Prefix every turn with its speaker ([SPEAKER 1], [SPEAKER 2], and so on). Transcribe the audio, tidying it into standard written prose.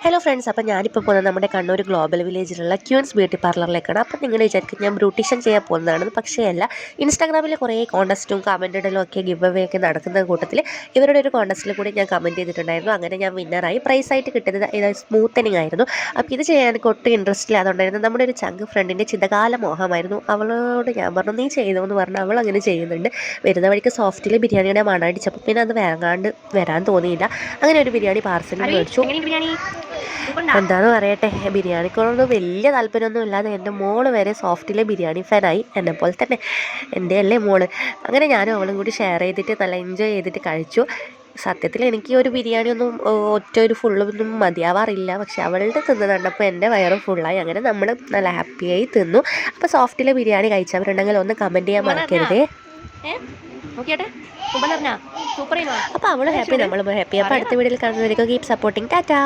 [SPEAKER 1] Hello friends, അപ്പോൾ ഞാനിപ്പോൾ പോകുന്നത് നമ്മുടെ കണ്ണൂർ ഗ്ലോബൽ വില്ലേജിലുള്ള ക്യൂൻസ് ബ്യൂട്ടി പാർലറിലേക്കാണ്. അപ്പോൾ നിങ്ങൾ വിചാരിക്കും ഞാൻ ബ്യൂട്ടീഷ്യൻ ചെയ്യാൻ പോകുന്നതാണെന്ന്. പക്ഷേ അല്ല, ഇൻസ്റ്റാഗ്രാമിൽ കുറേ കോൺടെസ്റ്റും കമൻ്റ് ഇടലും ഒക്കെ ഗിവ് അവേ ഒക്കെ നടക്കുന്ന കൂട്ടത്തിൽ ഇവരുടെ ഒരു കോൺടെസ്റ്റിൽ കൂടി ഞാൻ കമൻറ്റ് ചെയ്തിട്ടുണ്ടായിരുന്നു. അങ്ങനെ ഞാൻ വിന്നറായി. പ്രൈസായിട്ട് കിട്ടിയത് ഇത് സ്മൂത്തനിങ് ആയിരുന്നു. അപ്പോൾ ഇത് ചെയ്യാൻ എനിക്ക് ഒട്ടും ഇൻട്രസ്റ്റ് ഇല്ലാതുകൊണ്ടായിരുന്നു. നമ്മുടെ ഒരു ചങ്ക് ഫ്രണ്ടിൻ്റെ ചിന്തകാല മോഹമായിരുന്നു. അവളോട് ഞാൻ പറഞ്ഞു നീ ചെയ്തോ എന്ന് പറഞ്ഞു. അവൾ അങ്ങനെ ചെയ്യുന്നുണ്ട്. വരുന്ന വഴിക്ക് സോഫ്റ്റിൽ ബിരിയാണിയുടെ മണം അടിച്ചപ്പോൾ പിന്നെ അത് വരാൻ തോന്നിയില്ല. അങ്ങനെ ഒരു ബിരിയാണി പാർസൽ മേടിച്ചു. എന്താണെന്ന് പറയട്ടെ, ബിരിയാണിക്കൊന്നും വലിയ താല്പര്യമൊന്നും ഇല്ലാതെ എൻ്റെ മോള് വരെ സോഫ്റ്റിലെ ബിരിയാണി ഫാനായി, എന്നെപ്പോലെ തന്നെ. എൻ്റെ അല്ലേ മോള്. അങ്ങനെ ഞാനും അവളും കൂടി ഷെയർ ചെയ്തിട്ട് നല്ല എൻജോയ് ചെയ്തിട്ട് കഴിച്ചു. സത്യത്തിൽ എനിക്ക് ഒരു ബിരിയാണി ഒന്നും ഒറ്റ ഒരു ഫുള്ളൊന്നും മതിയാവാറില്ല. പക്ഷെ അവളുടെ തിന്ന് കണ്ടപ്പോൾ എൻ്റെ വയറും ഫുള്ളായി. അങ്ങനെ നമ്മൾ നല്ല ഹാപ്പിയായി തിന്നു. അപ്പോൾ സോഫ്റ്റിലെ ബിരിയാണി കഴിച്ചവരുണ്ടെങ്കിൽ ഒന്ന് കമൻറ്റ് ചെയ്യാൻ മറക്കരുതേ. അപ്പോൾ അവൾ ഹാപ്പി, നമ്മളും ഹാപ്പി. അപ്പോൾ അടുത്ത വീഡിയോയിൽ കാണുന്നവരേക്കും കീപ് സപ്പോർട്ടിങ്. ടാറ്റാ.